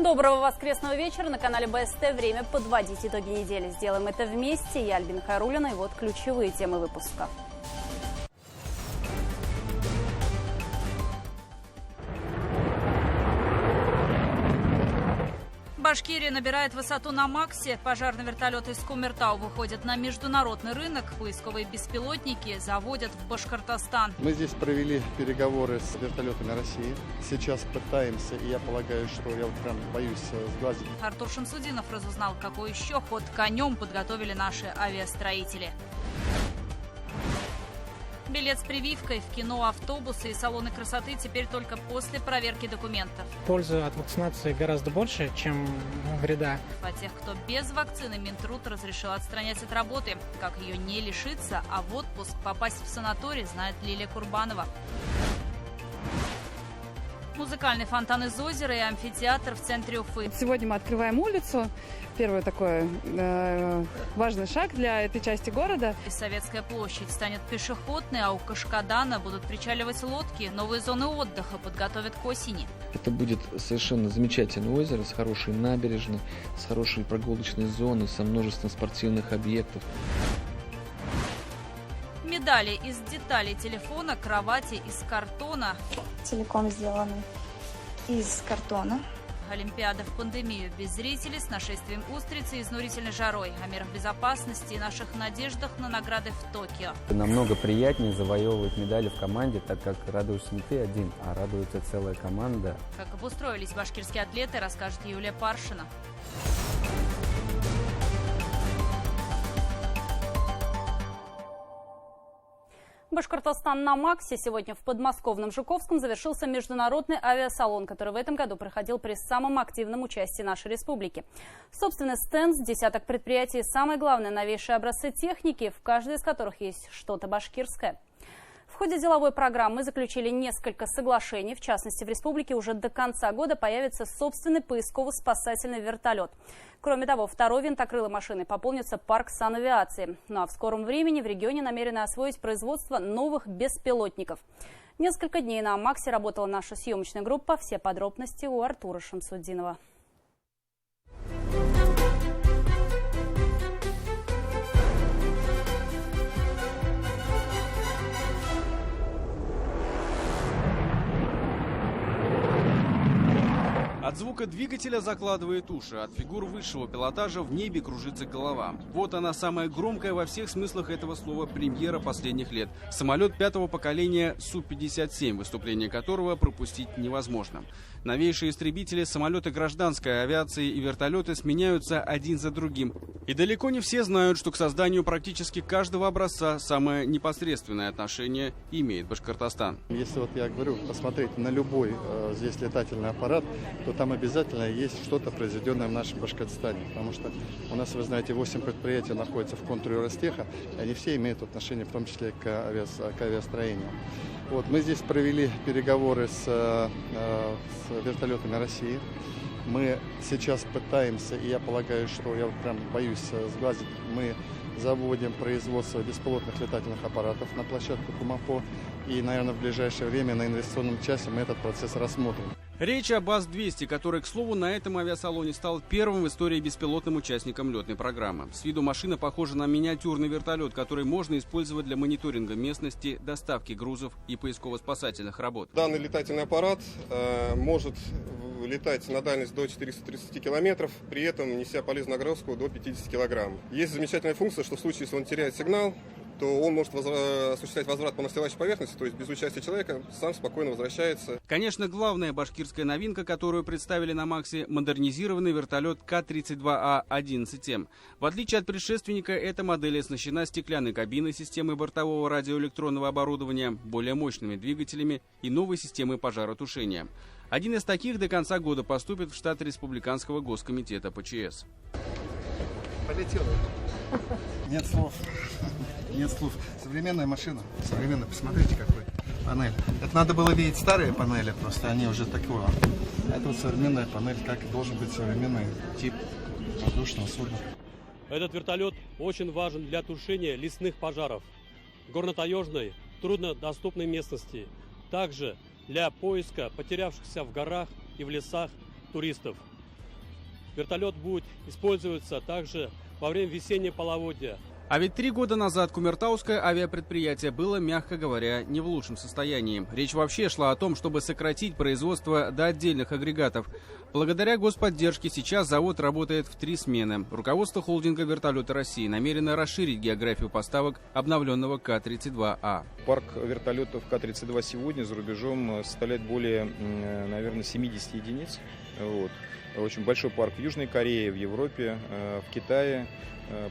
Доброго воскресного вечера. На канале БСТ время подводить итоги недели. Сделаем это вместе. Я Альбина Хайруллина. И вот ключевые темы выпуска. Башкирия набирает высоту на Максе. Пожарный вертолет из Кумертау выходит на международный рынок. Поисковые беспилотники заводят в Башкортостан. Мы здесь провели переговоры с вертолетами России. Сейчас пытаемся, и я полагаю, что я прям боюсь сглазить. Артур Шамсудинов разузнал, какой еще ход конем подготовили наши авиастроители. Билет с прививкой в кино, автобусы и салоны красоты теперь только после проверки документов. Пользы от вакцинации гораздо больше, чем вреда. А тех, кто без вакцины, Минтруд разрешил отстранять от работы. Как ее не лишиться, а в отпуск попасть в санаторий, знает Лилия Курбанова. Музыкальный фонтан из озера и амфитеатр в центре Уфы. Сегодня мы открываем улицу. Первый такой важный шаг для этой части города. И Советская площадь станет пешеходной, а у Кашкадана будут причаливать лодки. Новые зоны отдыха подготовят к осени. Это будет совершенно замечательное озеро с хорошей набережной, с хорошей прогулочной зоной, со множеством спортивных объектов. Медали из деталей телефона, кровати из картона. Целиком сделаны из картона. Олимпиада в пандемию без зрителей, с нашествием устрицы и изнурительной жарой. О мерах безопасности и наших надеждах на награды в Токио. Намного приятнее завоевывать медали в команде, так как радуешься не ты один, а радуется целая команда. Как обустроились башкирские атлеты, расскажет Юлия Паршина. Башкортостан на Максе. Сегодня в подмосковном Жуковском завершился международный авиасалон, который в этом году проходил при самом активном участии нашей республики. Собственный стенд, десяток предприятий, самое главное, новейшие образцы техники, в каждой из которых есть что-то башкирское. В ходе деловой программы заключили несколько соглашений. В частности, в республике уже до конца года появится собственный поисково-спасательный вертолет. Кроме того, второй винтокрылой машиной пополнится парк санавиации. Ну а в скором времени в регионе намерены освоить производство новых беспилотников. Несколько дней на Максе работала наша съемочная группа. Все подробности у Артура Шамсудинова. От звука двигателя закладывает уши, от фигур высшего пилотажа в небе кружится голова. Вот она, самая громкая во всех смыслах этого слова премьера последних лет. Самолет пятого поколения Су-57, выступление которого пропустить невозможно. Новейшие истребители, самолеты гражданской авиации и вертолеты сменяются один за другим. И далеко не все знают, что к созданию практически каждого образца самое непосредственное отношение имеет Башкортостан. Если вот я говорю, посмотреть на любой здесь летательный аппарат, то там обязательно есть что-то, произведенное в нашем Башкортостане. Потому что у нас, вы знаете, 8 предприятий находятся в контуре Ростеха, и они все имеют отношение в том числе к авиастроению. Вот, мы здесь провели переговоры с вертолетами России. Мы сейчас пытаемся, и я полагаю, что я прям боюсь сглазить, мы заводим производство беспилотных летательных аппаратов на площадку Кумафо. И, наверное, в ближайшее время на инвестиционном часе мы этот процесс рассмотрим. Речь о БАЗ-200, который, к слову, на этом авиасалоне стал первым в истории беспилотным участником летной программы. С виду машина похожа на миниатюрный вертолет, который можно использовать для мониторинга местности, доставки грузов и поисково-спасательных работ. Данный летательный аппарат может летать на дальность до 430 километров, при этом неся полезную нагрузку до 50 килограмм. Есть замечательная функция, что в случае, если он теряет сигнал, то он может осуществлять возврат по настилающей поверхности, то есть без участия человека сам спокойно возвращается. Конечно, главная башкирская новинка, которую представили на Максе, модернизированный вертолет К-32А-11М. В отличие от предшественника, эта модель оснащена стеклянной кабиной, системой бортового радиоэлектронного оборудования, более мощными двигателями и новой системой пожаротушения. Один из таких до конца года поступит в штат Республиканского госкомитета ПЧС. Полетел. Нет слов. Нет слов. Современная машина. Современная. Посмотрите, какой панель. Это надо было видеть старые панели, просто они уже такого. Это вот современная панель, как и должен быть современный тип воздушного судна. Этот вертолет очень важен для тушения лесных пожаров, горно-таежной, труднодоступной местности. Также для поиска потерявшихся в горах и в лесах туристов. Вертолет будет использоваться также во время весеннего половодья. А ведь 3 года назад кумертауское авиапредприятие было, мягко говоря, не в лучшем состоянии. Речь вообще шла о том, чтобы сократить производство до отдельных агрегатов. Благодаря господдержке сейчас завод работает в 3 смены. Руководство холдинга «Вертолеты России» намерено расширить географию поставок обновленного К-32А. Парк вертолетов К-32 сегодня за рубежом составляет более, наверное, 70 единиц. Вот. Очень большой парк в Южной Корее, в Европе, в Китае.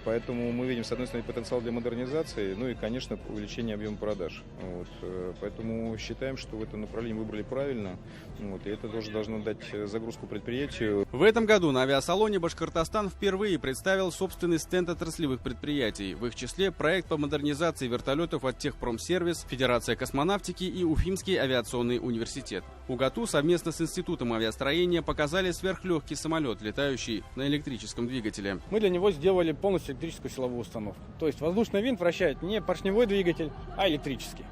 Поэтому мы видим, с одной стороны, потенциал для модернизации, ну и, конечно, увеличение объема продаж. Вот. Поэтому считаем, что в этом направлении выбрали правильно. Вот. И это тоже должно дать загрузку предприятию. В этом году на авиасалоне Башкортостан впервые представил собственный стенд отраслевых предприятий. В их числе проект по модернизации вертолетов от Техпромсервис, Федерация космонавтики и Уфимский авиационный университет. УГАТУ совместно с Институтом авиастроения показали сверхлегкий самолет, летающий на электрическом двигателе. Мы для него сделали полностью электрическую силовую установку. То есть воздушный винт вращает не поршневой двигатель, а электрический.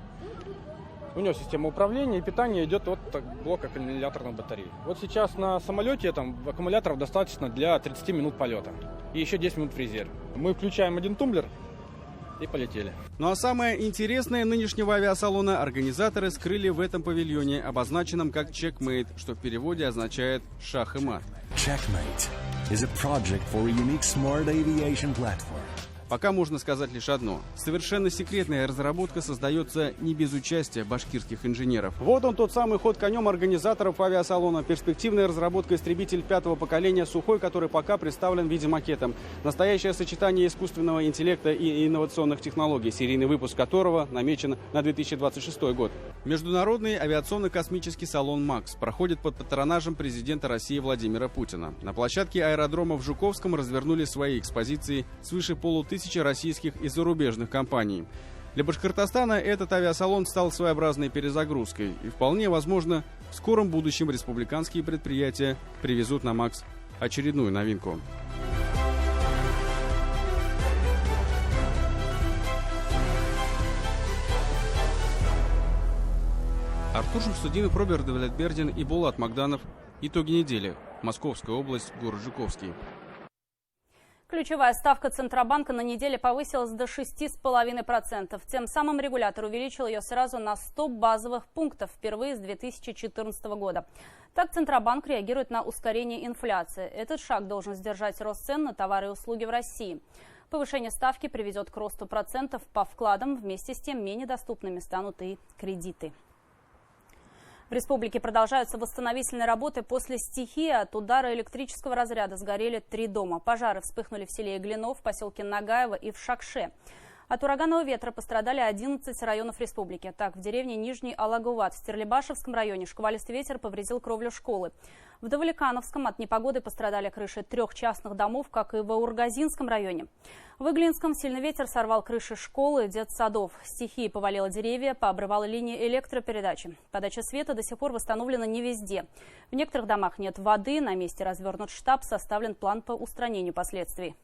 У него система управления и питания идет от блока аккумуляторной батареи. Вот сейчас на самолете там аккумуляторов достаточно для 30 минут полета. И еще 10 минут в резерве. Мы включаем один тумблер и полетели. Ну а самое интересное нынешнего авиасалона организаторы скрыли в этом павильоне, обозначенном как «Checkmate», что в переводе означает «шах и мат». Checkmate is a project for a unique smart aviation platform. Пока можно сказать лишь одно. Совершенно секретная разработка создается не без участия башкирских инженеров. Вот он, тот самый ход конем организаторов авиасалона. Перспективная разработка истребитель 5-го поколения «Сухой», который пока представлен в виде макета. Настоящее сочетание искусственного интеллекта и инновационных технологий, серийный выпуск которого намечен на 2026 год. Международный авиационно-космический салон «МАКС» проходит под патронажем президента России Владимира Путина. На площадке аэродрома в Жуковском развернули свои экспозиции свыше полутысячи российских и зарубежных компаний. Для Башкортостана этот авиасалон стал своеобразной перезагрузкой. И вполне возможно, в скором будущем республиканские предприятия привезут на МАКС очередную новинку. Артур Шамсудинов, Роберт Давлетбердин и Булат Магданов. Итоги недели. Московская область, город Жуковский. Ключевая ставка Центробанка на неделе повысилась до 6,5%. Тем самым регулятор увеличил ее сразу на 100 базовых пунктов впервые с 2014 года. Так Центробанк реагирует на ускорение инфляции. Этот шаг должен сдержать рост цен на товары и услуги в России. Повышение ставки приведет к росту процентов по вкладам. Вместе с тем менее доступными станут и кредиты. В республике продолжаются восстановительные работы после стихии. От удара электрического разряда сгорели 3 дома. Пожары вспыхнули в селе Иглинов, в поселке Нагаево и в Шакше. От ураганного ветра пострадали 11 районов республики. Так, в деревне Нижний Алагуват в Стерлибашевском районе шквалистый ветер повредил кровлю школы. В Давлекановском от непогоды пострадали крыши 3 частных домов, как и в Ургазинском районе. В Иглинском сильный ветер сорвал крыши школы, детсадов. Стихия повалила деревья, пообрывала линии электропередачи. Подача света до сих пор восстановлена не везде. В некоторых домах нет воды, на месте развернут штаб, составлен план по устранению последствий.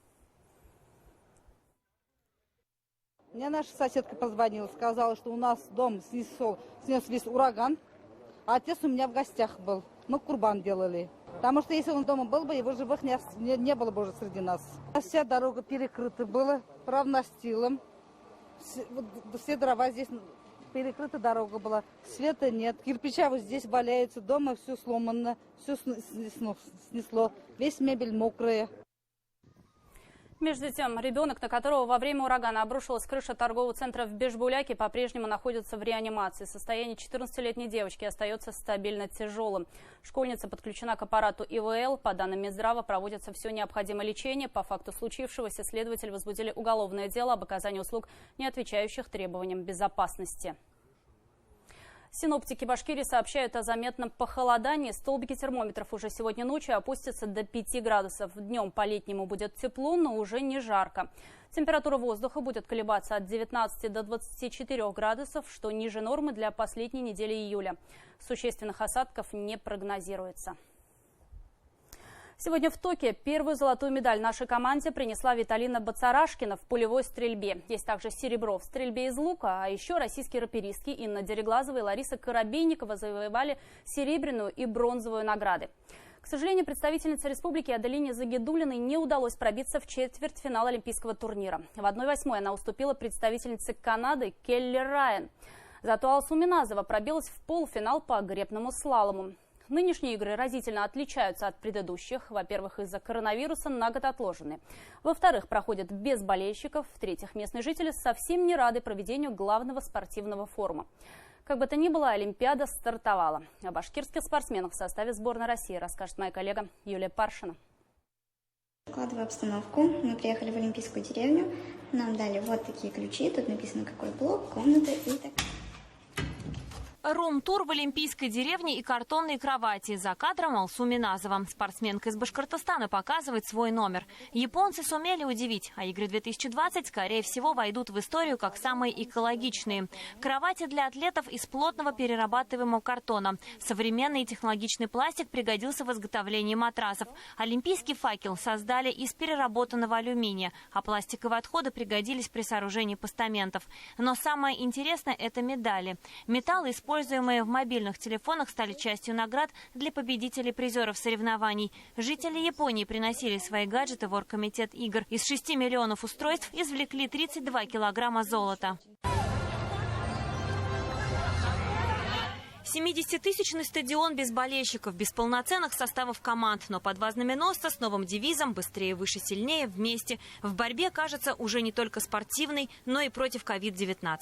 Мне наша соседка позвонила, сказала, что у нас дом снес весь ураган, а отец у меня в гостях был. Мы курбан делали. Потому что если он дома был бы, его живых не было бы уже среди нас. Вся дорога перекрыта была равностилом. Все дрова здесь перекрыта дорога была. Света нет. Кирпича вот здесь валяются. Дома все сломано, все снесло. Весь мебель мокрая. Между тем, ребенок, на которого во время урагана обрушилась крыша торгового центра в Бешбуляке, по-прежнему находится в реанимации. Состояние 14-летней девочки остается стабильно тяжелым. Школьница подключена к аппарату ИВЛ. По данным Минздрава, проводится все необходимое лечение. По факту случившегося следователи возбудили уголовное дело об оказании услуг, не отвечающих требованиям безопасности. Синоптики Башкирии сообщают о заметном похолодании. Столбики термометров уже сегодня ночью опустятся до 5 градусов. Днем по-летнему будет тепло, но уже не жарко. Температура воздуха будет колебаться от 19 до 24 градусов, что ниже нормы для последней недели июля. Существенных осадков не прогнозируется. Сегодня в Токио первую золотую медаль нашей команде принесла Виталина Бацарашкина в пулевой стрельбе. Есть также серебро в стрельбе из лука, а еще российские раперистки Инна Дереглазова и Лариса Коробейникова завоевали серебряную и бронзовую награды. К сожалению, представительнице республики Аделине Загидуллиной не удалось пробиться в четвертьфинал олимпийского турнира. В 1/8 она уступила представительнице Канады Келли Райан. Зато Алсу Миназова пробилась в полуфинал по гребному слалому. Нынешние игры разительно отличаются от предыдущих. Во-первых, из-за коронавируса на год отложены. Во-вторых, проходят без болельщиков. В-третьих, местные жители совсем не рады проведению главного спортивного форума. Как бы то ни было, Олимпиада стартовала. О башкирских спортсменах в составе сборной России расскажет моя коллега Юлия Паршина. Складываю обстановку. Мы приехали в Олимпийскую деревню. Нам дали вот такие ключи. Тут написано, какой блок, комната и так. Рум-тур в олимпийской деревне и картонные кровати. За кадром Алсу Миназова. Спортсменка из Башкортостана показывает свой номер. Японцы сумели удивить, а игры 2020, скорее всего, войдут в историю как самые экологичные. Кровати для атлетов из плотного перерабатываемого картона. Современный и технологичный пластик пригодился в изготовлении матрасов. Олимпийский факел создали из переработанного алюминия, а пластиковые отходы пригодились при сооружении постаментов. Но самое интересное – это медали. Металлы, используемые в мобильных телефонах, стали частью наград для победителей-призеров соревнований. Жители Японии приносили свои гаджеты в оргкомитет игр. Из 6 миллионов устройств извлекли 32 килограмма золота. 70-тысячный стадион без болельщиков, без полноценных составов команд, но по 2 знаменосца с новым девизом «Быстрее, выше, сильнее, вместе». В борьбе, кажется, уже не только спортивной, но и против COVID-19.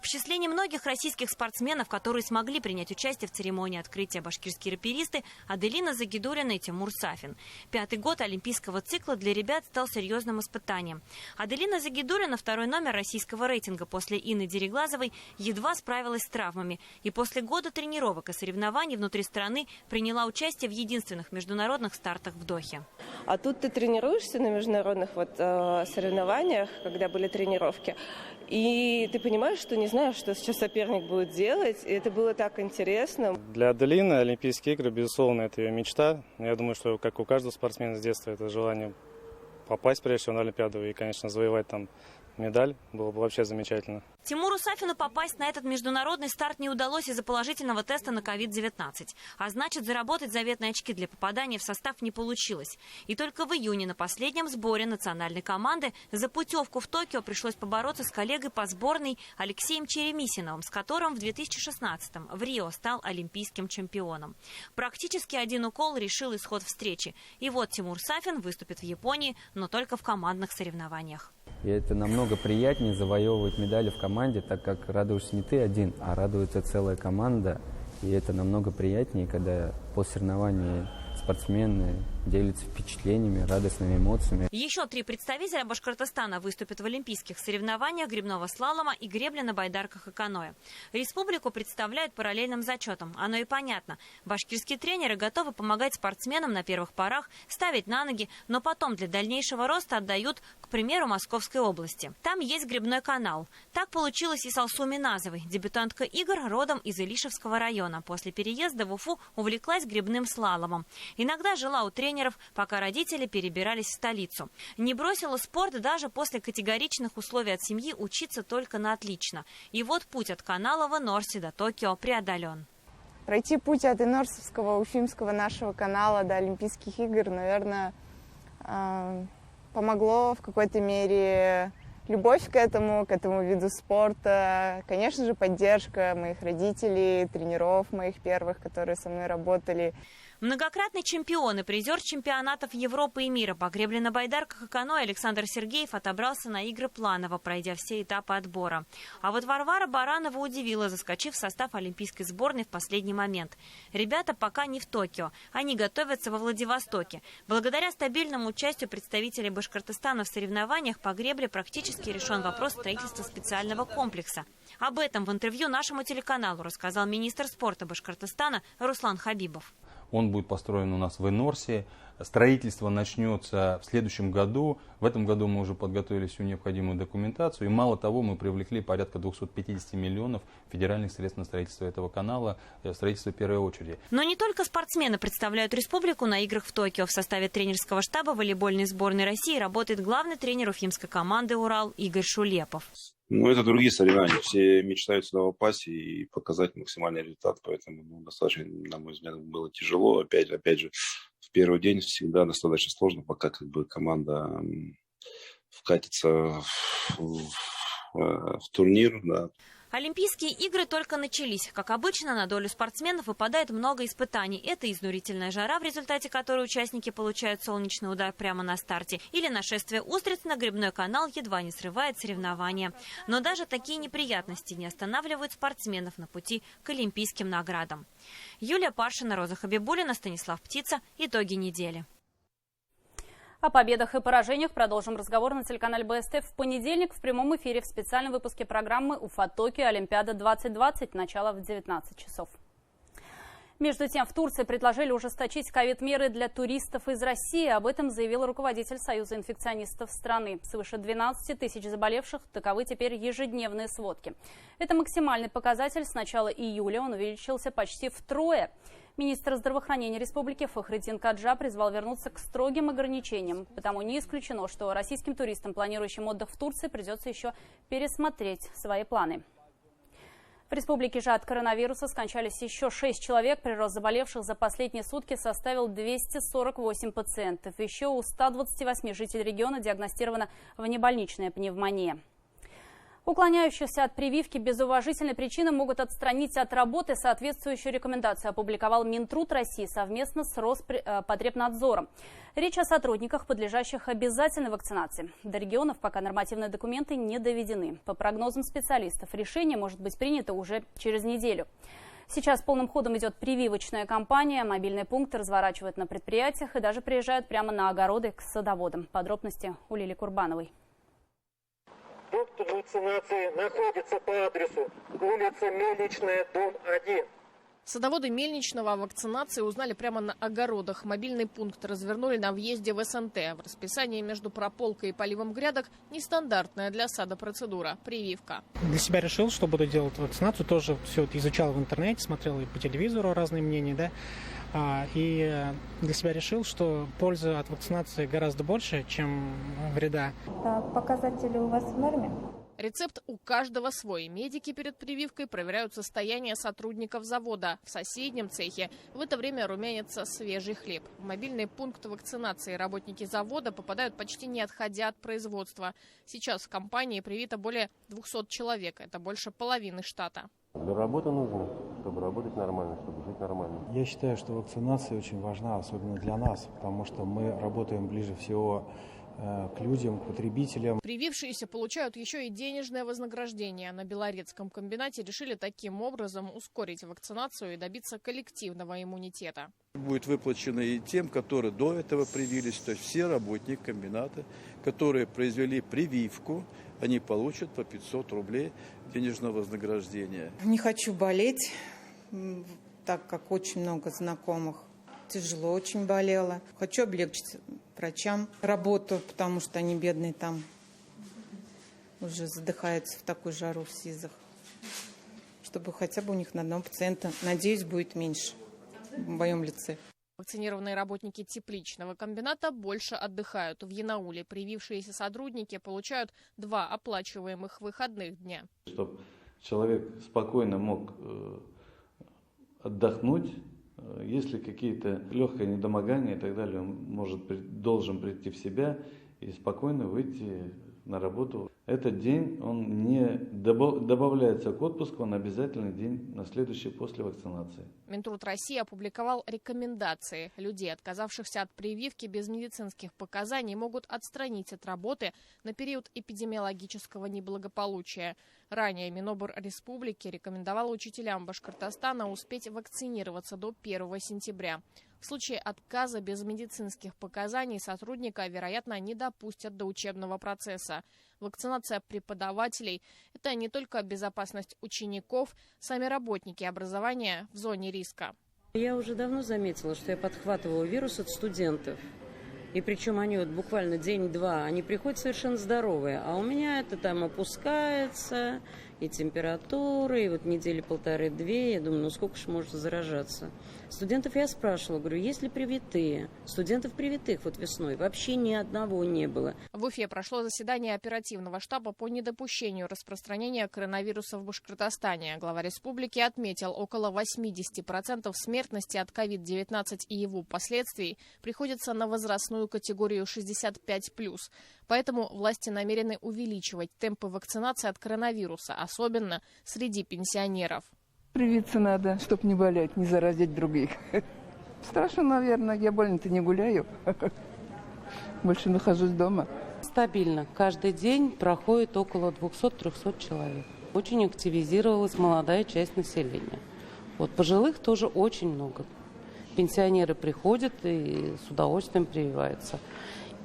В числе немногих российских спортсменов, которые смогли принять участие в церемонии открытия, башкирские раперисты Аделина Загидуллина и Тимур Сафин. 5-й год олимпийского цикла для ребят стал серьезным испытанием. Аделина Загидуллина, 2-й номер российского рейтинга после Инны Дереглазовой, едва справилась с травмами. И после года тренировок и соревнований внутри страны приняла участие в единственных международных стартах в Дохе. А тут ты тренируешься на международных соревнованиях, когда были тренировки, и ты понимаешь, что не знаешь, что сейчас соперник будет делать, и это было так интересно. Для Аделины Олимпийские игры, безусловно, это ее мечта. Я думаю, что как у каждого спортсмена с детства, это желание попасть прежде всего на Олимпиаду и, конечно, завоевать там медаль. Было бы вообще замечательно. Тимуру Сафину попасть на этот международный старт не удалось из-за положительного теста на COVID-19. А значит, заработать заветные очки для попадания в состав не получилось. И только в июне на последнем сборе национальной команды за путевку в Токио пришлось побороться с коллегой по сборной Алексеем Черемисиновым, с которым в 2016-м в Рио стал олимпийским чемпионом. Практически один укол решил исход встречи. И вот Тимур Сафин выступит в Японии, но только в командных соревнованиях. И это намного приятнее завоевывать медали в команде, так как радуешься не ты один, а радуется целая команда. И это намного приятнее, когда после соревнований спортсмены делятся впечатлениями, радостными эмоциями. Еще 3 представителя Башкортостана выступят в олимпийских соревнованиях гребного слалома и гребли на байдарках и каноэ. Республику представляют параллельным зачетом. Оно и понятно. Башкирские тренеры готовы помогать спортсменам на первых порах, ставить на ноги, но потом для дальнейшего роста отдают, к примеру, Московской области. Там есть гребной канал. Так получилось и с Алсу Миназовой. Дебютантка игр родом из Илишевского района. После переезда в Уфу увлеклась гребным слаломом. Иногда жила у тренеров, пока родители перебирались в столицу. Не бросила спорт даже после категоричных условий от семьи учиться только на отлично. И вот путь от канала в Энорсе до Токио преодолен. Пройти путь от Энорсовского, Уфимского нашего канала до Олимпийских игр, наверное, помогло в какой-то мере любовь к этому виду спорта. Конечно же, поддержка моих родителей, тренеров моих первых, которые со мной работали. Многократный чемпион и призер чемпионатов Европы и мира по гребле на байдарках и каноэ Александр Сергеев отобрался на игры планово, пройдя все этапы отбора. А вот Варвара Баранова удивила, заскочив в состав олимпийской сборной в последний момент. Ребята пока не в Токио, они готовятся во Владивостоке. Благодаря стабильному участию представителей Башкортостана в соревнованиях по гребле практически решен вопрос строительства специального комплекса. Об этом в интервью нашему телеканалу рассказал министр спорта Башкортостана Руслан Хабибов. Он будет построен у нас в Энорсе. Строительство начнется в следующем году. В этом году мы уже подготовили всю необходимую документацию. И мало того, мы привлекли порядка 250 миллионов федеральных средств на строительство этого канала, строительство в первой очереди. Но не только спортсмены представляют республику на играх в Токио. В составе тренерского штаба волейбольной сборной России работает главный тренер уфимской команды «Урал» Игорь Шулепов. Ну, это другие соревнования. Все мечтают сюда попасть и показать максимальный результат. Поэтому достаточно, на мой взгляд, было тяжело. Опять же, в первый день всегда достаточно сложно, пока команда вкатится в турнир. Да. Олимпийские игры только начались. Как обычно, на долю спортсменов выпадает много испытаний. Это изнурительная жара, в результате которой участники получают солнечный удар прямо на старте. Или нашествие устриц на гребной канал едва не срывает соревнования. Но даже такие неприятности не останавливают спортсменов на пути к олимпийским наградам. Юлия Паршина, Роза Хабибуллина, Станислав Птица. Итоги недели. О победах и поражениях продолжим разговор на телеканале БСТ в понедельник в прямом эфире в специальном выпуске программы «Уфа-Токио. Олимпиада-2020». Начало в 19 часов. Между тем, в Турции предложили ужесточить ковид-меры для туристов из России. Об этом заявил руководитель Союза инфекционистов страны. Свыше 12 тысяч заболевших, таковы теперь ежедневные сводки. Это максимальный показатель. С начала июля он увеличился почти втрое. Министр здравоохранения республики Фахриддин Каджа призвал вернуться к строгим ограничениям. Потому не исключено, что российским туристам, планирующим отдых в Турции, придется еще пересмотреть свои планы. В республике же от коронавируса скончались еще 6 человек. Прирост заболевших за последние сутки составил 248 пациентов. Еще у 128 жителей региона диагностирована внебольничная пневмония. Уклоняющихся от прививки без уважительной причины могут отстранить от работы. Соответствующую рекомендацию опубликовал Минтруд России совместно с Роспотребнадзором. Речь о сотрудниках, подлежащих обязательной вакцинации. До регионов пока нормативные документы не доведены. По прогнозам специалистов, решение может быть принято уже через неделю. Сейчас полным ходом идет прививочная кампания. Мобильные пункты разворачивают на предприятиях и даже приезжают прямо на огороды к садоводам. Подробности у Лили Курбановой. Пункт вакцинации находится по адресу улица Мельничная, дом 1. Садоводы Мельничного о вакцинации узнали прямо на огородах. Мобильный пункт развернули на въезде в СНТ. В расписании между прополкой и поливом грядок нестандартная для сада процедура – прививка. Для себя решил, что буду делать вакцинацию. Тоже все это изучал в интернете, смотрел и по телевизору разные мнения, да. И для себя решил, что пользы от вакцинации гораздо больше, чем вреда. Показатели у вас в норме? Рецепт у каждого свой. Медики перед прививкой проверяют состояние сотрудников завода. В соседнем цехе в это время румянится свежий хлеб. В мобильный пункт вакцинации работники завода попадают почти не отходя от производства. Сейчас в компании привито более 200 человек. Это больше половины штата. Для работы нужно, чтобы работать нормально, чтобы жить нормально. Я считаю, что вакцинация очень важна, особенно для нас, потому что мы работаем ближе всего к людям, к потребителям. Привившиеся получают еще и денежное вознаграждение. На Белорецком комбинате решили таким образом ускорить вакцинацию и добиться коллективного иммунитета. Будет выплачено и тем, которые до этого привились, то есть все работники комбината, которые произвели прививку, они получат по 500 рублей денежного вознаграждения. Не хочу болеть, так как очень много знакомых. Тяжело очень болела. Хочу облегчить врачам работу, потому что они бедные там уже задыхаются в такую жару в СИЗах. Чтобы хотя бы у них на одного пациента, надеюсь, будет меньше в моем лице. Вакцинированные работники тепличного комбината больше отдыхают. В Янауле привившиеся сотрудники получают 2 оплачиваемых выходных дня. Чтобы человек спокойно мог отдохнуть, если какие-то легкое недомогание и так далее, он должен прийти в себя и спокойно выйти на работу. Этот день, он не добавляется к отпуску, он обязательный день на следующий после вакцинации. Минтруд России опубликовал рекомендации. Людей, отказавшихся от прививки без медицинских показаний, могут отстранить от работы на период эпидемиологического неблагополучия. Ранее Минобр республики рекомендовал учителям Башкортостана успеть вакцинироваться до 1 сентября. В случае отказа без медицинских показаний сотрудника, вероятно, не допустят до учебного процесса. Вакцинация преподавателей – это не только безопасность учеников, сами работники образования в зоне риска. Я уже давно заметила, что я подхватывала вирус от студентов. И причем они вот буквально день-два, они приходят совершенно здоровые, а у меня это там опускается, и температура, и вот недели полторы-две. Я думаю, ну сколько же можно заражаться? Студентов я спрашивала, говорю, есть ли привитые? Студентов привитых вот весной вообще ни одного не было. В Уфе прошло заседание оперативного штаба по недопущению распространения коронавируса в Башкортостане. Глава республики отметил, около 80% смертности от COVID-19 и его последствий приходится на возрастную категорию 65+. Поэтому власти намерены увеличивать темпы вакцинации от коронавируса, особенно среди пенсионеров. Привиться надо, чтобы не болеть, не заразить других. Страшно, наверное, я больно-то не гуляю. Больше нахожусь дома. Стабильно. Каждый день проходит около 200-300 человек. Очень активизировалась молодая часть населения. Вот пожилых тоже очень много. Пенсионеры приходят и с удовольствием прививаются.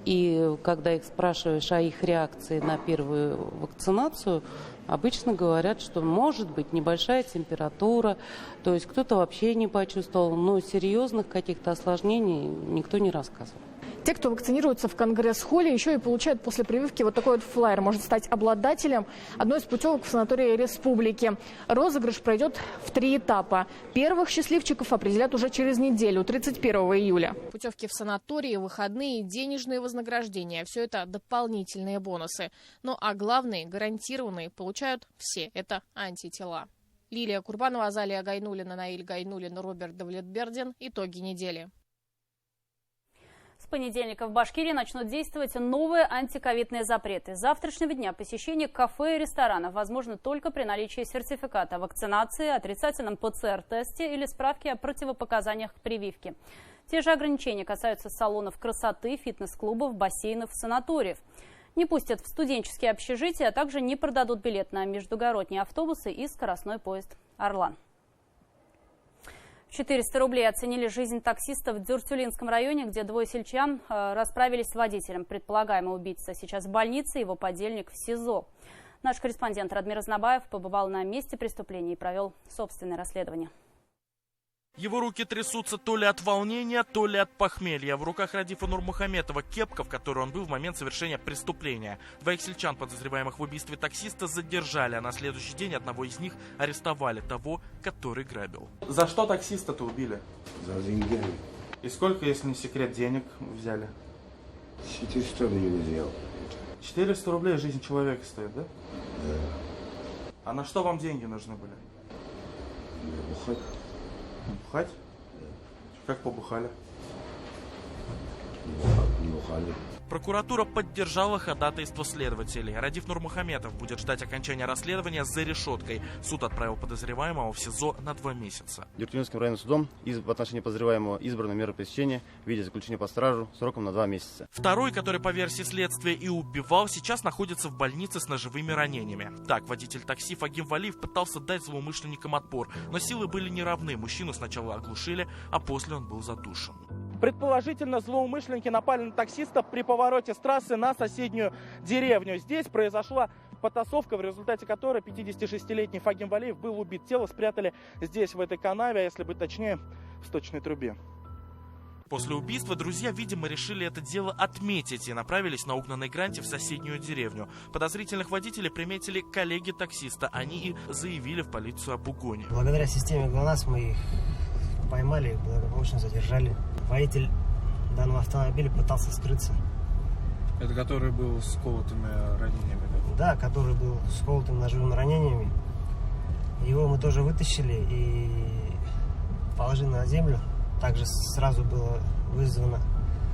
И когда их спрашиваешь о их реакции на первую вакцинацию, обычно говорят, что может быть небольшая температура, то есть кто-то вообще не почувствовал, но серьезных каких-то осложнений никто не рассказывал. Те, кто вакцинируется в Конгресс-холле, еще и получают после прививки вот такой вот флаер. Может стать обладателем одной из путевок в санатории республики. Розыгрыш пройдет в 3 этапа. Первых счастливчиков определят уже через неделю, 31 июля. Путевки в санатории, выходные, денежные вознаграждения – все это дополнительные бонусы. Ну а главные, гарантированные, получают все. Это антитела. Лилия Курбанова, Азалия Гайнуллина, Наиль Гайнуллин, Роберт Давлетбердин. Итоги недели. С понедельника в Башкирии начнут действовать новые антиковидные запреты. С завтрашнего дня посещение кафе и ресторанов возможно только при наличии сертификата о вакцинации, отрицательном ПЦР-тесте или справки о противопоказаниях к прививке. Те же ограничения касаются салонов красоты, фитнес-клубов, бассейнов, санаториев. Не пустят в студенческие общежития, а также не продадут билет на междугородние автобусы и скоростной поезд «Орлан». 400 рублей оценили жизнь таксиста в Дюртюлинском районе, где двое сельчан расправились с водителем. Предполагаемый убийца сейчас в больнице, его подельник в СИЗО. Наш корреспондент Радмир Знабаев побывал на месте преступления и провел собственное расследование. Его руки трясутся то ли от волнения, то ли от похмелья. В руках Радифа Нурмухаметова кепка, в которой он был в момент совершения преступления. Двоих сельчан, подозреваемых в убийстве таксиста, задержали, а на следующий день одного из них арестовали, того, который грабил. За что таксиста-то убили? За деньги. И сколько, если не секрет, денег взяли? 400 рублей взял. 400 рублей жизнь человека стоит, да? Да. А на что вам деньги нужны были? Бухать. Бухать? Да. Как побухали? Бухали. Прокуратура поддержала ходатайство следователей. Радиф Нурмухаметов будет ждать окончания расследования за решеткой. Суд отправил подозреваемого в СИЗО на 2 месяца. Дюртюлинским районным судом в отношении подозреваемого избрана мера пресечения в виде заключения под стражу сроком на 2 месяца. Второй, который по версии следствия и убивал, сейчас находится в больнице с ножевыми ранениями. Так, водитель такси Фагим Валиев пытался дать злоумышленникам отпор, но силы были неравны. Мужчину сначала оглушили, а после он был задушен. Предположительно, злоумышленники напали на таксиста при повороте с трассы на соседнюю деревню. Здесь произошла потасовка, в результате которой 56-летний Фагим Валиев был убит. Тело спрятали здесь, в этой канаве, а если быть точнее, в сточной трубе. После убийства друзья, видимо, решили это дело отметить и направились на угнанной гранте в соседнюю деревню. Подозрительных водителей приметили коллеги таксиста. Они и заявили в полицию об угоне. Благодаря системе ГЛОНАСС мы их поймали, благополучно задержали. Водитель данного автомобиля пытался скрыться. Это который был с колотыми ранениями, да? Да, который был с колотыми ножевыми ранениями. Его мы тоже вытащили и положили на землю. Также сразу была вызвана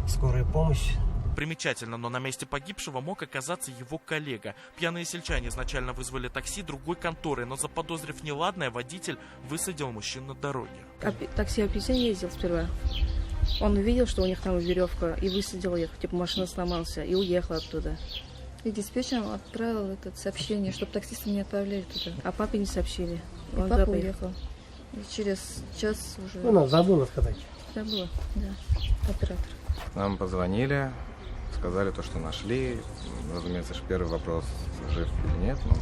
скорая помощь. Примечательно, но на месте погибшего мог оказаться его коллега. Пьяные сельчане изначально вызвали такси другой конторы, но заподозрив неладное, водитель высадил мужчин на дороге. Такси «Апельсин» ездил сперва. Он увидел, что у них там веревка, и высадил их, типа машина сломался, и уехал оттуда. И диспетчер отправил это сообщение, чтобы таксисты не отправляли туда. А папе не сообщили. Он папа уехал. И через час уже... Ну, нам забыла сказать. Забыла, да, оператор. Нам позвонили, сказали то, что нашли. Разумеется, первый вопрос, жив или нет. Но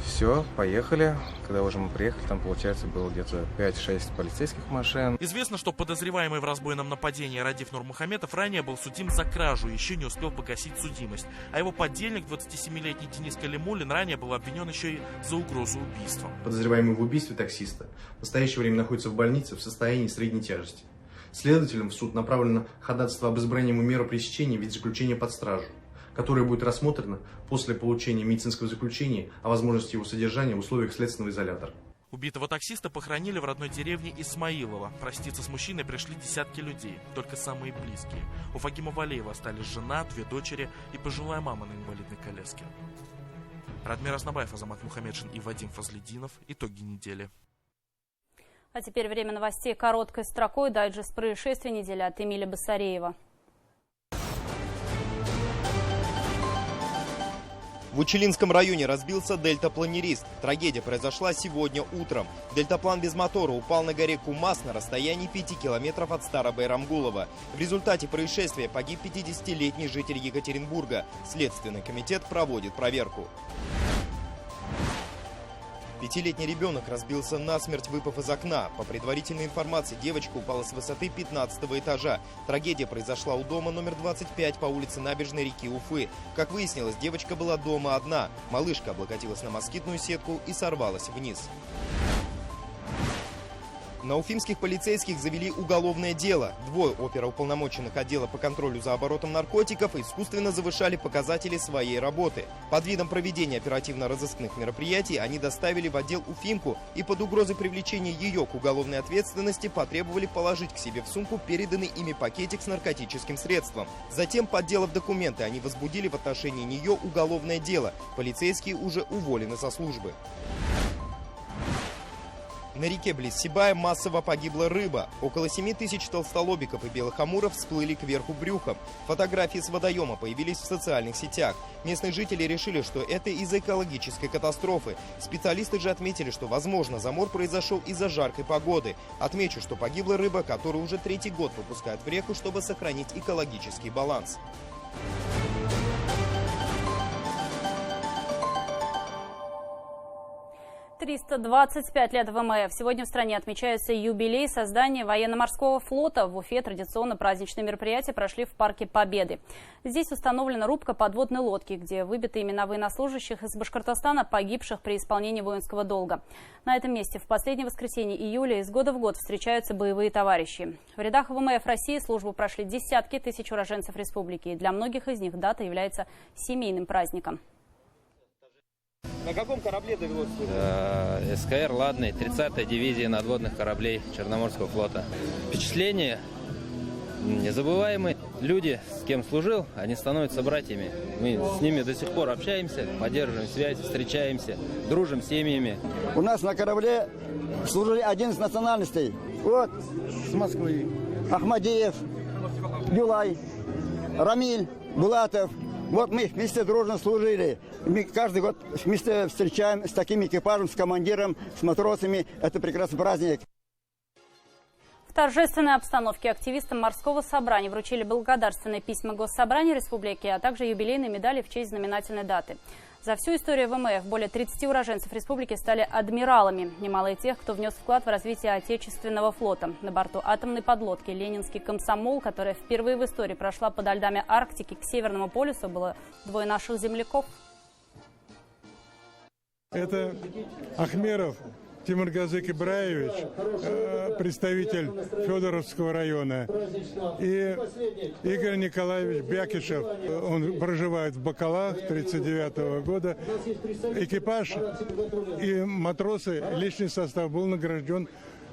Все, поехали. Когда уже мы приехали, там, получается, было где-то 5-6 полицейских машин. Известно, что подозреваемый в разбойном нападении Радиф Нурмухаметов ранее был судим за кражу и еще не успел погасить судимость. А его подельник, 27-летний Денис Калимулин, ранее был обвинен еще и за угрозу убийством. Подозреваемый в убийстве таксиста в настоящее время находится в больнице в состоянии средней тяжести. Следователям в суд направлено ходатайство об избрании ему меры пресечения в виде заключения под стражу, которое будет рассмотрено после получения медицинского заключения о возможности его содержания в условиях следственного изолятора. Убитого таксиста похоронили в родной деревне Исмаилово. Проститься с мужчиной пришли десятки людей, только самые близкие. У Фагима Валеева остались жена, 2 дочери и пожилая мама на инвалидной коляске. Радмир Азнабаев, Азамат Мухамедшин и Вадим Фазлидинов. Итоги недели. А теперь время новостей короткой строкой. Дайджест происшествий недели от Эмиля Басареева. В Учелинском районе разбился дельтапланерист. Трагедия произошла сегодня утром. Дельтаплан без мотора упал на горе Кумас на расстоянии 5 километров от Старобайрамгулова. В результате происшествия погиб 50-летний житель Екатеринбурга. Следственный комитет проводит проверку. 5-летний ребенок разбился насмерть, выпав из окна. По предварительной информации, девочка упала с высоты 15-го этажа. Трагедия произошла у дома номер 25 по улице Набережной реки Уфы. Как выяснилось, девочка была дома одна. Малышка облокотилась на москитную сетку и сорвалась вниз. На уфимских полицейских завели уголовное дело. 2 оперуполномоченных отдела по контролю за оборотом наркотиков искусственно завышали показатели своей работы. Под видом проведения оперативно-розыскных мероприятий они доставили в отдел Уфимку и под угрозой привлечения ее к уголовной ответственности потребовали положить к себе в сумку переданный ими пакетик с наркотическим средством. Затем, подделав документы, они возбудили в отношении нее уголовное дело. Полицейские уже уволены со службы. На реке близ Сибая массово погибла рыба. Около 7 тысяч толстолобиков и белых амуров всплыли кверху брюхом. Фотографии с водоема появились в социальных сетях. Местные жители решили, что это из-за экологической катастрофы. Специалисты же отметили, что, возможно, замор произошел из-за жаркой погоды. Отмечу, что погибла рыба, которую уже 3-й год выпускают в реку, чтобы сохранить экологический баланс. 325 лет ВМФ. Сегодня в стране отмечается юбилей создания военно-морского флота. В Уфе традиционно праздничные мероприятия прошли в Парке Победы. Здесь установлена рубка подводной лодки, где выбиты имена военнослужащих из Башкортостана, погибших при исполнении воинского долга. На этом месте в последнее воскресенье июля из года в год встречаются боевые товарищи. В рядах ВМФ России службу прошли десятки тысяч уроженцев республики. И для многих из них дата является семейным праздником. На каком корабле довелось служить? СКР «Ладный», 30-я дивизия надводных кораблей Черноморского флота. Впечатления незабываемые. Люди, с кем служил, они становятся братьями. Мы с ними до сих пор общаемся, поддерживаем связь, встречаемся, дружим с семьями. У нас на корабле служили 11 национальностей. Вот, с Москвы. Ахмадеев, Юлай, Рамиль, Булатов. Вот мы вместе дружно служили. Мы каждый год вместе встречаем с таким экипажем, с командиром, с матросами. Это прекрасный праздник. В торжественной обстановке активистам морского собрания вручили благодарственные письма Госсобрания Республики, а также юбилейные медали в честь знаменательной даты. За всю историю ВМФ более 30 уроженцев республики стали адмиралами. Немало и тех, кто внес вклад в развитие отечественного флота. На борту атомной подлодки «Ленинский комсомол», которая впервые в истории прошла подо льдами Арктики к Северному полюсу, было 2 наших земляков. Это Ахмеров Тимургазык Ибраевич, представитель Федоровского района, и Игорь Николаевич Бякишев, он проживает в Бакалах 1939 года. Экипаж и матросы, личный состав был награжден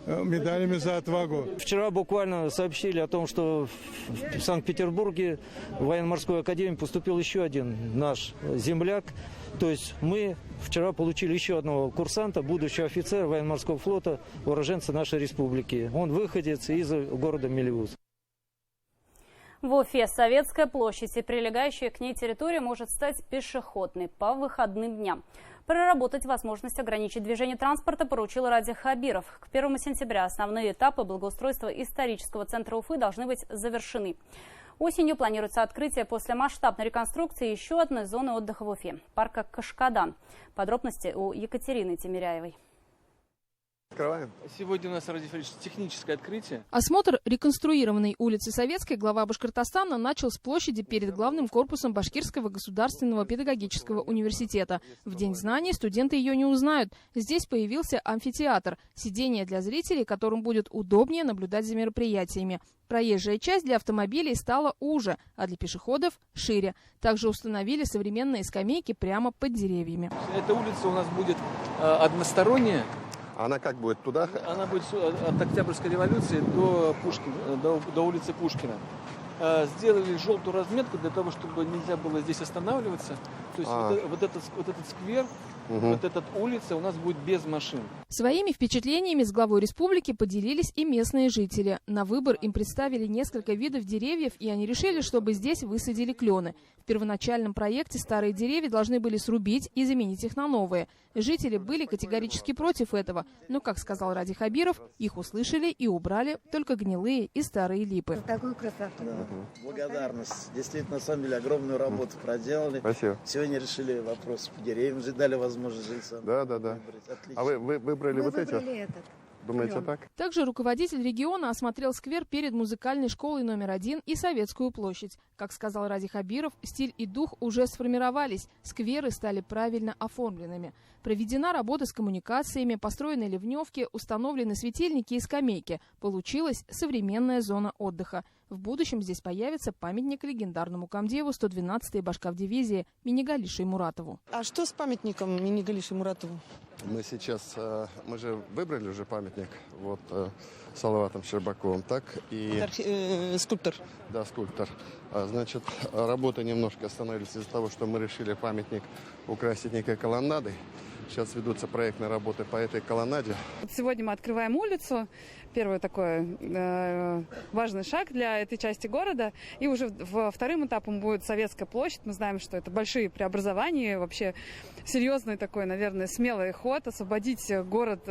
медалями за отвагу. Вчера буквально сообщили о том, что в Санкт-Петербурге в военно-морскую академию поступил еще один наш земляк. То есть мы вчера получили еще одного курсанта, будущего офицера военно-морского флота, уроженца нашей республики. Он выходец из города Мелеуз. В Уфе Советская площадь и прилегающая к ней территория может стать пешеходной по выходным дням. Проработать возможность ограничить движение транспорта поручил Ради Хабиров. К 1 сентября основные этапы благоустройства исторического центра Уфы должны быть завершены. Осенью планируется открытие после масштабной реконструкции еще одной зоны отдыха в Уфе – парка Кашкадан. Подробности у Екатерины Тимиряевой. Открываем. Сегодня у нас, Ради Фаридович, техническое открытие. Осмотр реконструированной улицы Советской глава Башкортостана начал с площади перед главным корпусом Башкирского государственного педагогического университета. В День знаний студенты ее не узнают. Здесь появился амфитеатр – сиденье для зрителей, которым будет удобнее наблюдать за мероприятиями. Проезжая часть для автомобилей стала уже, а для пешеходов – шире. Также установили современные скамейки прямо под деревьями. Эта улица у нас будет односторонняя. Она как будет туда? Она будет от Октябрьской революции до улицы Пушкина. Сделали желтую разметку для того, чтобы нельзя было здесь останавливаться. То есть вот этот сквер, вот эта улица у нас будет без машин. Своими впечатлениями с главой республики поделились и местные жители. На выбор им представили несколько видов деревьев, и они решили, чтобы здесь высадили клены. В первоначальном проекте старые деревья должны были срубить и заменить их на новые. Жители были категорически против этого, но, как сказал Ради Хабиров, их услышали и убрали только гнилые и старые липы. Такую красоту. Благодарность. Действительно, на самом деле, огромную работу проделали. Спасибо. Сегодня решили вопрос по деревьям, дали возможность жильцам. Да. А вы выбрали вот эти? Этот. Думаете так? Также руководитель региона осмотрел сквер перед музыкальной школой номер 1 и Советскую площадь. Как сказал Ради Хабиров, стиль и дух уже сформировались, скверы стали правильно оформленными. Проведена работа с коммуникациями, построены ливневки, установлены светильники и скамейки. Получилась современная зона отдыха. В будущем здесь появится памятник легендарному комдиву 112-й башкавдивизии Минигалише Муратову. А что с памятником Минигалише Муратову? Мы же выбрали уже памятник Салаватом Щербаковым, так? И скульптор. Да, скульптор. Значит, работы немножко остановились из-за того, что мы решили памятник украсить некой колоннадой. Сейчас ведутся проектные работы по этой колоннаде. Сегодня мы открываем улицу. Первый такой важный шаг для этой части города. И уже вторым этапом будет Советская площадь. Мы знаем, что это большие преобразования. Вообще серьезный такой, наверное, смелый ход. Освободить город,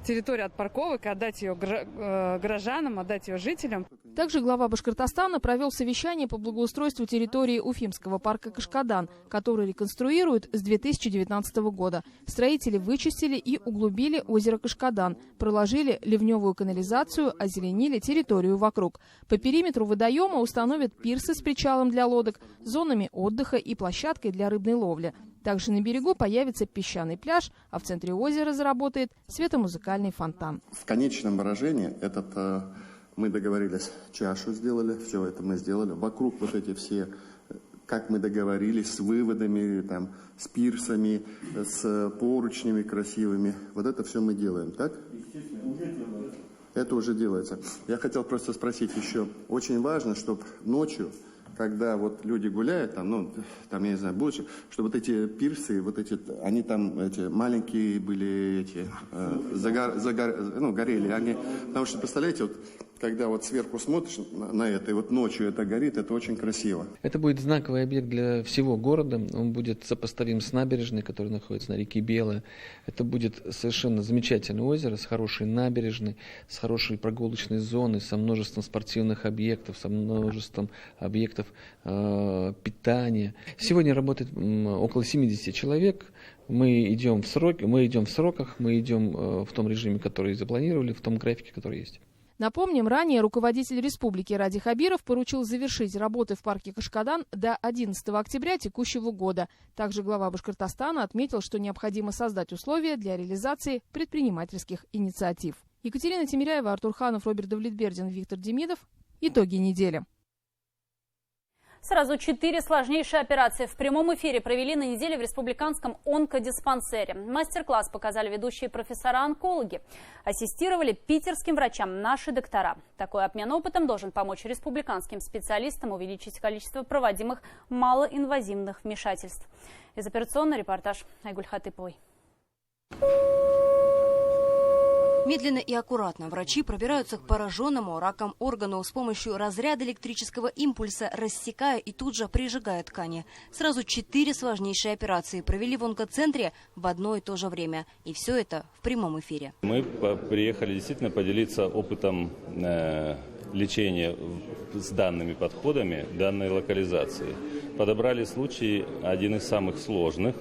территорию от парковок и отдать ее горожанам, отдать ее жителям. Также глава Башкортостана провел совещание по благоустройству территории Уфимского парка Кашкадан, который реконструируют с 2019 года. Строители вычистили и углубили озеро Кашкадан, проложили ливневую канализацию, озеленили территорию вокруг. По периметру водоема установят пирсы с причалом для лодок, зонами отдыха и площадкой для рыбной ловли. Также на берегу появится песчаный пляж, а в центре озера заработает светомузыкальный фонтан. В конечном выражении мы договорились, чашу сделали, все это мы сделали. Вокруг вот эти все, как мы договорились, с выводами, там, с пирсами, с поручнями красивыми. Вот это все мы делаем, так? Это уже делается. Я хотел просто спросить еще. Очень важно, чтобы ночью, когда вот люди гуляют, там, я не знаю, больше, чтобы вот эти пирсы, они там, маленькие были, горели. Потому что, представляете, когда вот сверху смотришь на это, и вот ночью это горит, это очень красиво. Это будет знаковый объект для всего города. Он будет сопоставим с набережной, которая находится на реке Белая. Это будет совершенно замечательное озеро с хорошей набережной, с хорошей прогулочной зоной, со множеством спортивных объектов, со множеством объектов питания. Сегодня работает около 70 человек. Мы идем в сроках, мы идем в том режиме, который запланировали, в том графике, который есть. Напомним, ранее руководитель республики Ради Хабиров поручил завершить работы в парке Кашкадан до 11 октября текущего года. Также глава Башкортостана отметил, что необходимо создать условия для реализации предпринимательских инициатив. Екатерина Тимиряева, Артур Ханов, Роберт Давлетбердин, Виктор Демидов. Итоги недели. Сразу 4 сложнейшие операции в прямом эфире провели на неделе в республиканском онкодиспансере. Мастер-класс показали ведущие профессора-онкологи. Ассистировали питерским врачам наши доктора. Такой обмен опытом должен помочь республиканским специалистам увеличить количество проводимых малоинвазивных вмешательств. Из операционный репортаж Айгуль Хатыповой. Медленно и аккуратно врачи пробираются к пораженному раком органу с помощью разряда электрического импульса, рассекая и тут же прижигая ткани. Сразу 4 сложнейшие операции провели в онкоцентре в одно и то же время. И все это в прямом эфире. Мы приехали действительно поделиться опытом лечения с данными подходами, данной локализации. Подобрали случай один из самых сложных,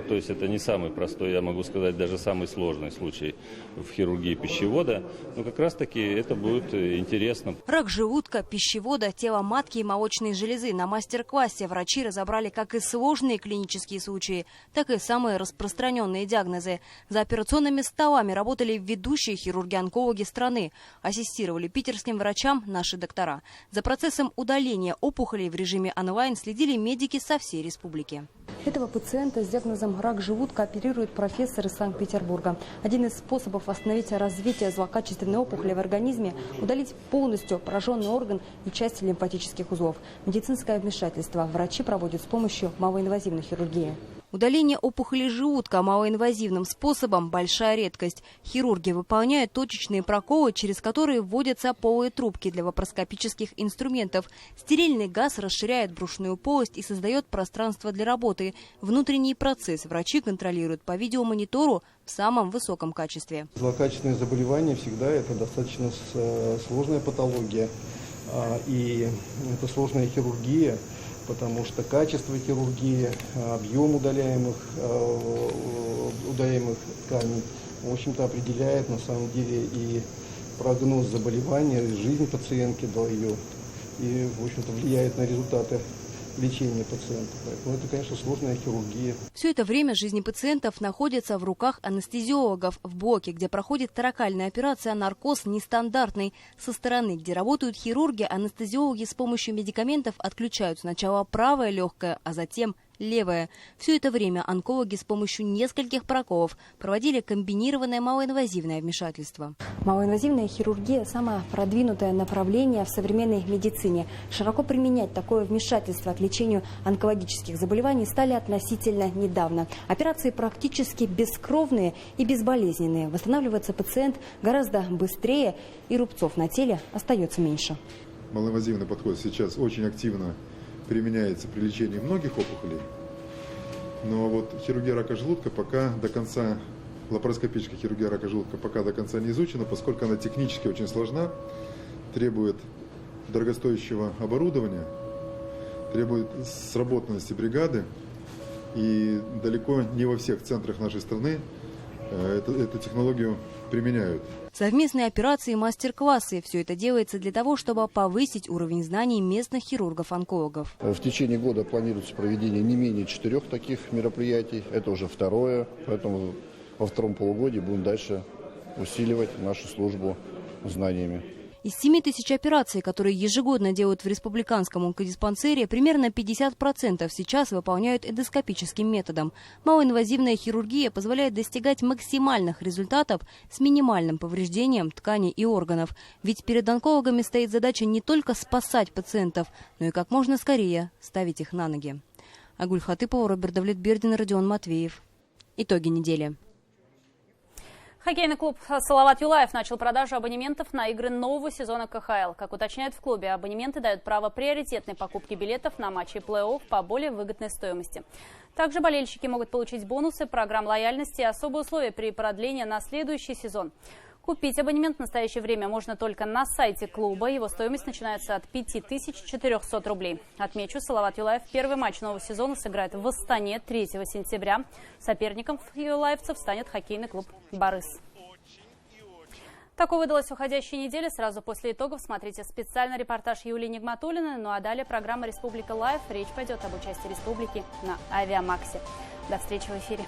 то есть это не самый простой, я могу сказать, даже самый сложный случай в хирургии пищевода, но как раз таки это будет интересно. Рак желудка, пищевода, тела матки и молочной железы. На мастер-классе врачи разобрали как и сложные клинические случаи, так и самые распространенные диагнозы. За операционными столами работали ведущие хирурги-онкологи страны. Ассистировали питерским врачам наши доктора. За процессом удаления опухолей в режиме онлайн следили медики со всей республики. Этого пациента с диагнозом рак желудка оперирует профессор из Санкт-Петербурга. Один из способов остановить развитие злокачественной опухоли в организме – удалить полностью пораженный орган и часть лимфатических узлов. Медицинское вмешательство врачи проводят с помощью малоинвазивной хирургии. Удаление опухоли желудка малоинвазивным способом – большая редкость. Хирурги выполняют точечные проколы, через которые вводятся полые трубки для лапароскопических инструментов. Стерильный газ расширяет брюшную полость и создает пространство для работы. Внутренний процесс врачи контролируют по видеомонитору в самом высоком качестве. Злокачественные заболевания всегда это достаточно сложная патология. И это сложная хирургия. Потому что качество хирургии, объем удаляемых тканей, в общем-то, определяет на самом деле и прогноз заболевания, и жизнь пациентки до ее, и, в общем-то, влияет на результаты лечения пациента. Поэтому это, конечно, сложная хирургия. Все это время жизни пациентов находятся в руках анестезиологов. В блоке, где проходит торакальная операция, наркоз нестандартный. Со стороны, где работают хирурги, анестезиологи с помощью медикаментов отключают сначала правое легкое, а затем левое. Все это время онкологи с помощью нескольких проколов проводили комбинированное малоинвазивное вмешательство. Малоинвазивная хирургия – самое продвинутое направление в современной медицине. Широко применять такое вмешательство к лечению онкологических заболеваний стали относительно недавно. Операции практически бескровные и безболезненные. Восстанавливается пациент гораздо быстрее, и рубцов на теле остается меньше. Малоинвазивный подход сейчас очень активно применяется при лечении многих опухолей, но вот хирургия рака желудка пока до конца, лапароскопическая хирургия рака желудка пока до конца не изучена, поскольку она технически очень сложна, требует дорогостоящего оборудования, требует сработанности бригады, и далеко не во всех центрах нашей страны эту технологию применяют. Совместные операции и мастер-классы – все это делается для того, чтобы повысить уровень знаний местных хирургов-онкологов. В течение года планируется проведение не менее 4 таких мероприятий. Это уже второе, поэтому во втором полугодии будем дальше усиливать нашу службу знаниями. Из 7 тысяч операций, которые ежегодно делают в республиканском онкодиспансере, примерно 50% сейчас выполняют эндоскопическим методом. Малоинвазивная хирургия позволяет достигать максимальных результатов с минимальным повреждением тканей и органов. Ведь перед онкологами стоит задача не только спасать пациентов, но и как можно скорее ставить их на ноги. Агуль Хатыпова, Роберт Давлетбердин, Родион Матвеев. Итоги недели. Хоккейный клуб «Салават Юлаев» начал продажу абонементов на игры нового сезона КХЛ. Как уточняют в клубе, абонементы дают право приоритетной покупки билетов на матчи плей-офф по более выгодной стоимости. Также болельщики могут получить бонусы, программ лояльности и особые условия при продлении на следующий сезон. Купить абонемент в настоящее время можно только на сайте клуба. Его стоимость начинается от 5400 рублей. Отмечу, «Салават Юлаев» первый матч нового сезона сыграет в Астане 3 сентября. Соперником юлаевцев станет хоккейный клуб «Барыс». Такой выдалась уходящая неделя. Сразу после итогов смотрите специальный репортаж Юлии Нигматуллиной. Ну а далее программа «Республика Лайв». Речь пойдет об участии республики на Авиамаксе. До встречи в эфире.